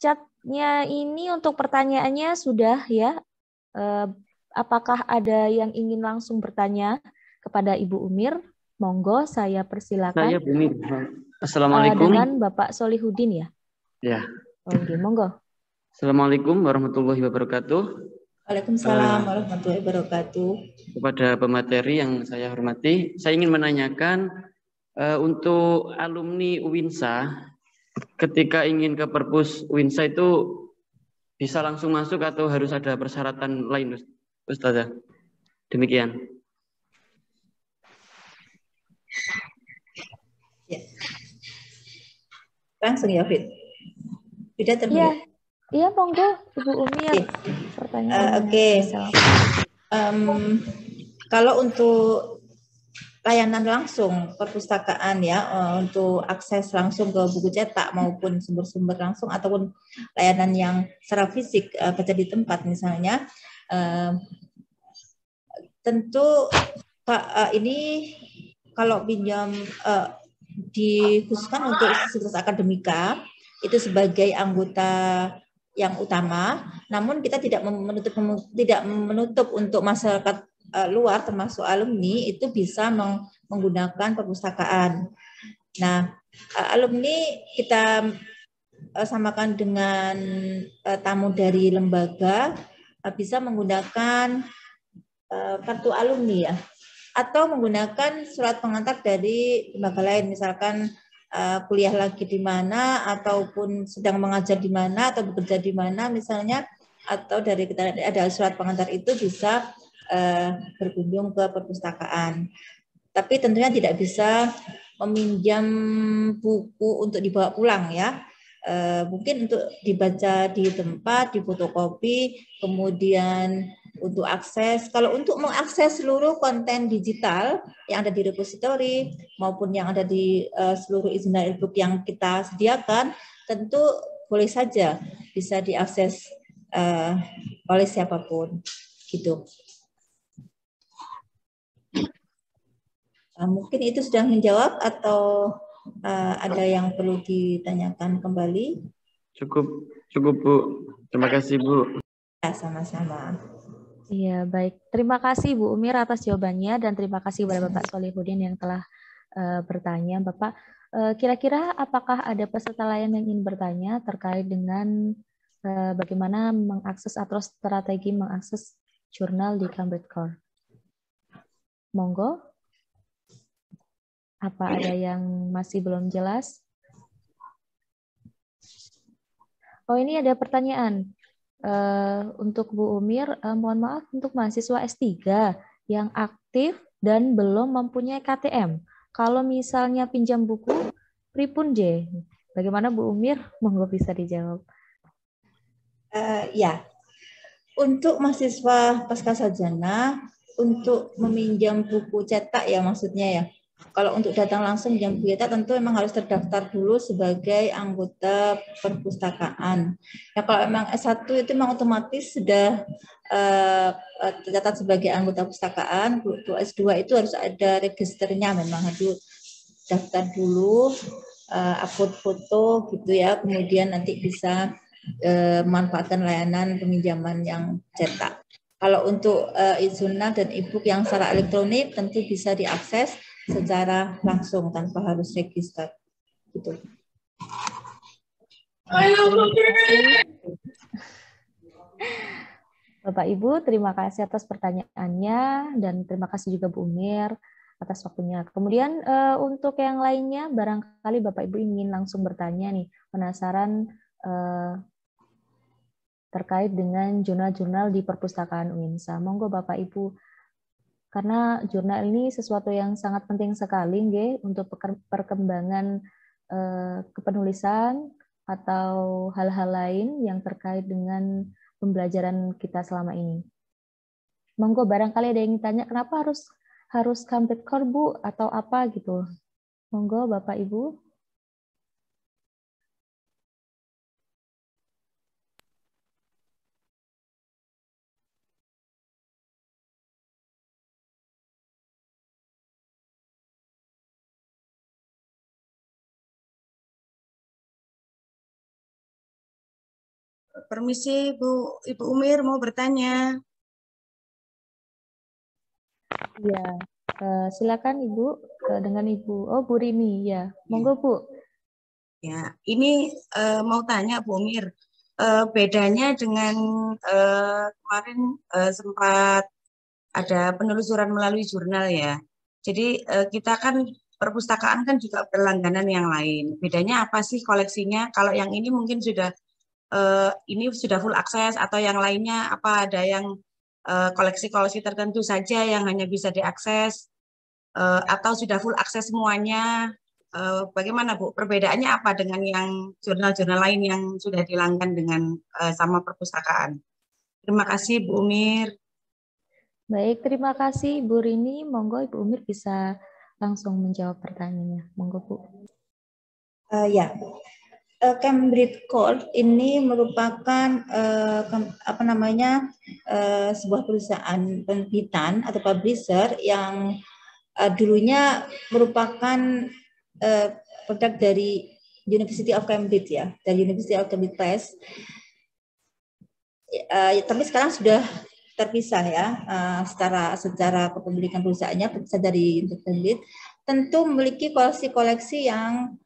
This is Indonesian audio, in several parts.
chatnya ini untuk pertanyaannya sudah ya. Apakah ada yang ingin langsung bertanya kepada Ibu Umir? Monggo, saya persilakan. Saya Bu Umir. Assalamualaikum. Dengan Bapak Solihudin ya? Ya. Oke, monggo. Assalamualaikum warahmatullahi wabarakatuh. Waalaikumsalam warahmatullahi wabarakatuh. Kepada pemateri yang saya hormati, saya ingin menanyakan untuk alumni UINSA, ketika ingin ke perpus UINSA itu bisa langsung masuk atau harus ada persyaratan lain, Ustazah? Demikian. Ya. Langsung ya, Fit. Tidak terdengar. Iya, monggo, Ibu Umir. Pertanyaannya. Oke. Kalau untuk layanan langsung perpustakaan ya, untuk akses langsung ke buku cetak maupun sumber-sumber langsung ataupun layanan yang secara fisik baca di tempat misalnya, tentu Pak ini kalau pinjam dikhususkan untuk situs akademika itu sebagai anggota yang utama, namun kita tidak menutup untuk masyarakat luar termasuk alumni itu bisa menggunakan perpustakaan. Nah, alumni kita samakan dengan tamu dari lembaga bisa menggunakan kartu alumni ya, atau menggunakan surat pengantar dari lembaga lain, misalkan kuliah lagi di mana ataupun sedang mengajar di mana atau bekerja di mana misalnya, atau dari kita ada surat pengantar itu bisa berkunjung ke perpustakaan. Tapi tentunya tidak bisa meminjam buku untuk dibawa pulang ya. Mungkin untuk dibaca di tempat, difotokopi, kemudian untuk akses. Kalau untuk mengakses seluruh konten digital yang ada di repository maupun yang ada di seluruh e-book yang kita sediakan, tentu boleh saja bisa diakses oleh siapapun, gitu. Mungkin itu sudah menjawab atau ada yang perlu ditanyakan kembali? Cukup Bu. Terima kasih Bu. Ya, sama-sama. Iya, baik. Terima kasih Bu Umir atas jawabannya dan terima kasih kepada Bapak Solihudin yang telah bertanya. Bapak, kira-kira apakah ada peserta lain yang ingin bertanya terkait dengan bagaimana mengakses atau strategi mengakses jurnal di Cambridge Core? Monggo. Apa ada yang masih belum jelas? Oh, ini ada pertanyaan. Untuk Bu Umir, mohon maaf untuk mahasiswa S3 yang aktif dan belum mempunyai KTM. Kalau misalnya pinjam buku, pripun J? Bagaimana Bu Umir? Monggo bisa dijawab. Ya, untuk mahasiswa pascasarjana, untuk meminjam buku cetak ya maksudnya ya. Kalau untuk datang langsung pinjam buku cetak tentu memang harus terdaftar dulu sebagai anggota perpustakaan. Ya kalau memang S1 itu memang otomatis sudah tercatat sebagai anggota perpustakaan. Untuk S2 itu harus ada registernya, memang harus daftar dulu, upload foto gitu ya, kemudian nanti bisa memanfaatkan layanan peminjaman yang cetak. Kalau untuk e-jurnal dan e-book yang secara elektronik tentu bisa diakses secara langsung tanpa harus register. Gitu. Bapak Ibu, terima kasih atas pertanyaannya dan terima kasih juga Bu Umir atas waktunya. Kemudian untuk yang lainnya, barangkali Bapak Ibu ingin langsung bertanya nih, penasaran terkait dengan jurnal-jurnal di perpustakaan UINSA. Monggo Bapak Ibu, karena jurnal ini sesuatu yang sangat penting sekali nggih untuk perkembangan kepenulisan atau hal-hal lain yang terkait dengan pembelajaran kita selama ini. Monggo barangkali ada yang tanya kenapa harus Cambridge Core Bu atau apa gitu. Monggo Bapak Ibu. Permisi Ibu Umir mau bertanya. Ya, silakan Ibu dengan Ibu. Oh, Bu Rini, ya. Monggo Bu. Ya, ini mau tanya Bu Umir, bedanya dengan kemarin sempat ada penelusuran melalui jurnal ya. Jadi kita kan perpustakaan kan juga berlangganan yang lain. Bedanya apa sih koleksinya? Kalau yang ini mungkin sudah ini sudah full akses atau yang lainnya apa ada yang koleksi-koleksi tertentu saja yang hanya bisa diakses atau sudah full akses semuanya? Bagaimana Bu? Perbedaannya apa dengan yang jurnal-jurnal lain yang sudah dilanggan dengan sama perpustakaan? Terima kasih Bu Umir. Baik, terima kasih Bu Rini. Monggo Ibu Umir bisa langsung menjawab pertanyaannya. Monggo Bu. Ya, Cambridge Gold ini merupakan sebuah perusahaan penerbitan atau publisher yang dulunya merupakan produk dari University of Cambridge ya, dari University of Cambridge Press. Tapi sekarang sudah terpisah ya, secara kepemilikan perusahaannya terpisah dari Cambridge. Tentu memiliki koleksi-koleksi yang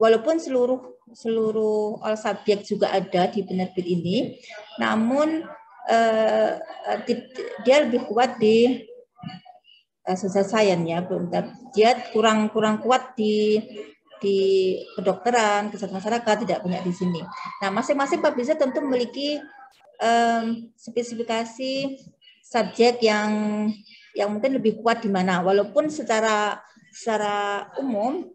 walaupun seluruh all subjek juga ada di penerbit ini, namun dia lebih kuat di social science ya, dia kurang kuat di kedokteran, kesehatan masyarakat, tidak banyak di sini. Nah, masing-masing publisher tentu memiliki spesifikasi subjek yang mungkin lebih kuat di mana, walaupun secara umum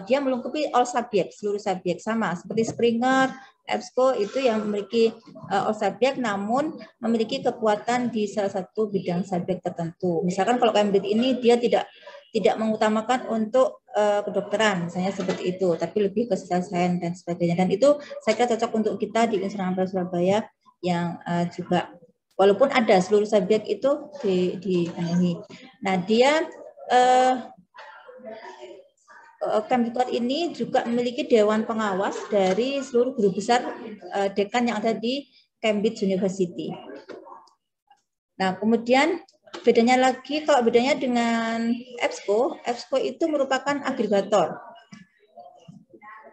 dia melengkapi all subjek, seluruh subjek sama seperti Springer, EBSCO itu yang memiliki all subjek namun memiliki kekuatan di salah satu bidang subjek tertentu. Misalkan kalau Cambridge ini dia tidak mengutamakan untuk kedokteran, misalnya seperti itu, tapi lebih ke social science dan sebagainya. Dan itu saya kira cocok untuk kita di Universitas Ampel Surabaya yang juga walaupun ada seluruh subjek itu dipenuhi. Nah, dia Cambridge ini juga memiliki dewan pengawas dari seluruh guru besar dekan yang ada di Cambridge University. Nah, kemudian bedanya lagi, kalau bedanya dengan EBSCO itu merupakan agregator.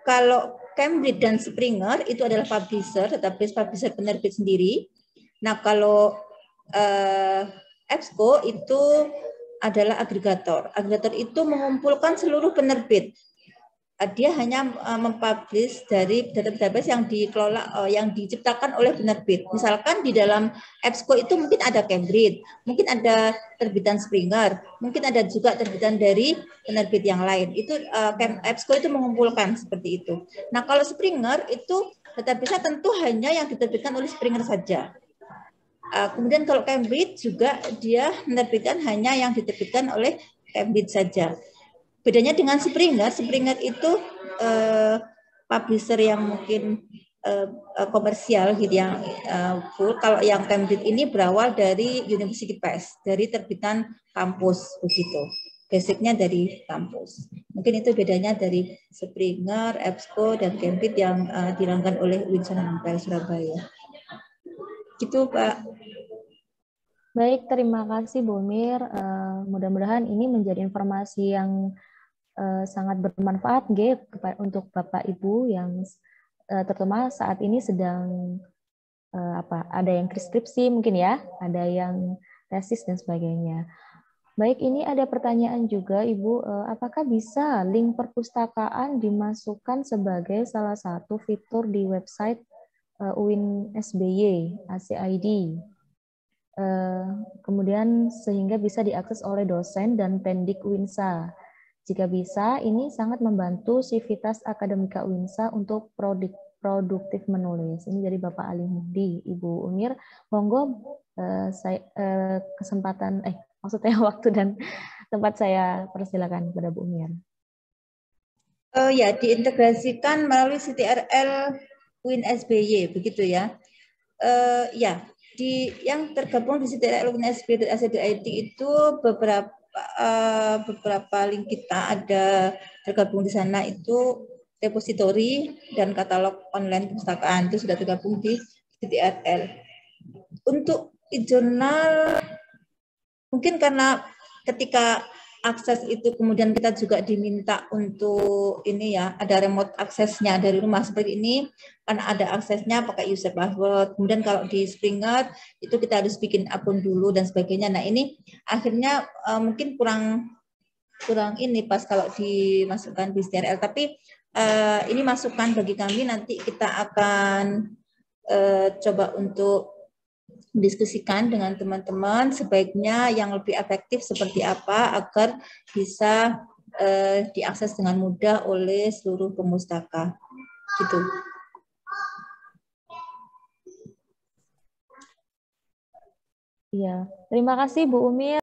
Kalau Cambridge dan Springer itu adalah publisher, database publisher penerbit sendiri. Nah, kalau EBSCO itu adalah agregator. Agregator itu mengumpulkan seluruh penerbit. Dia hanya mempublish dari database yang dikelola, yang diciptakan oleh penerbit. Misalkan di dalam EBSCO itu mungkin ada Cambridge, mungkin ada terbitan Springer, mungkin ada juga terbitan dari penerbit yang lain. Itu EBSCO itu mengumpulkan seperti itu. Nah, kalau Springer itu database tentu hanya yang diterbitkan oleh Springer saja. Kemudian kalau Cambridge juga dia menerbitkan hanya yang diterbitkan oleh Cambridge saja. Bedanya dengan Springer itu publisher yang mungkin komersial gitu yang full. Kalau yang Cambridge ini berawal dari University Press, dari terbitan kampus begitu. Basicnya dari kampus. Mungkin itu bedanya dari Springer, EBSCO dan Cambridge yang dilanggan oleh Universitas Ampel Surabaya. Gitu, Pak. Baik, terima kasih Bu Umir. Mudah-mudahan ini menjadi informasi yang sangat bermanfaat untuk Bapak Ibu yang terutama saat ini sedang ada yang skripsi mungkin ya, ada yang tesis dan sebagainya. Baik, ini ada pertanyaan juga Ibu, apakah bisa link perpustakaan dimasukkan sebagai salah satu fitur di website UIN SBY ACID? Kemudian sehingga bisa diakses oleh dosen dan pendik UINSA. Jika bisa, ini sangat membantu Sivitas Akademika UINSA untuk produktif menulis. Ini dari Bapak Ali Mudi, Ibu Umir. Monggo maksudnya waktu dan tempat saya persilakan kepada Bu Umir. Ya, diintegrasikan melalui CTRL UIN SBY, begitu ya. Ya, yang tergabung di CTRL UIN SBY ACID itu beberapa link kita ada tergabung di sana itu repositori dan katalog online perpustakaan itu sudah tergabung di DTRL. Untuk e-journal mungkin karena ketika akses itu kemudian kita juga diminta untuk ini ya, ada remote aksesnya dari rumah seperti ini, karena ada aksesnya pakai user password. Kemudian kalau di Springer itu kita harus bikin akun dulu dan sebagainya. Nah ini akhirnya mungkin kurang ini pas kalau dimasukkan di DTRL. Tapi ini masukan bagi kami, nanti kita akan coba untuk diskusikan dengan teman-teman sebaiknya yang lebih efektif seperti apa agar bisa diakses dengan mudah oleh seluruh pemustaka. Gitu. Iya, terima kasih Bu Umi.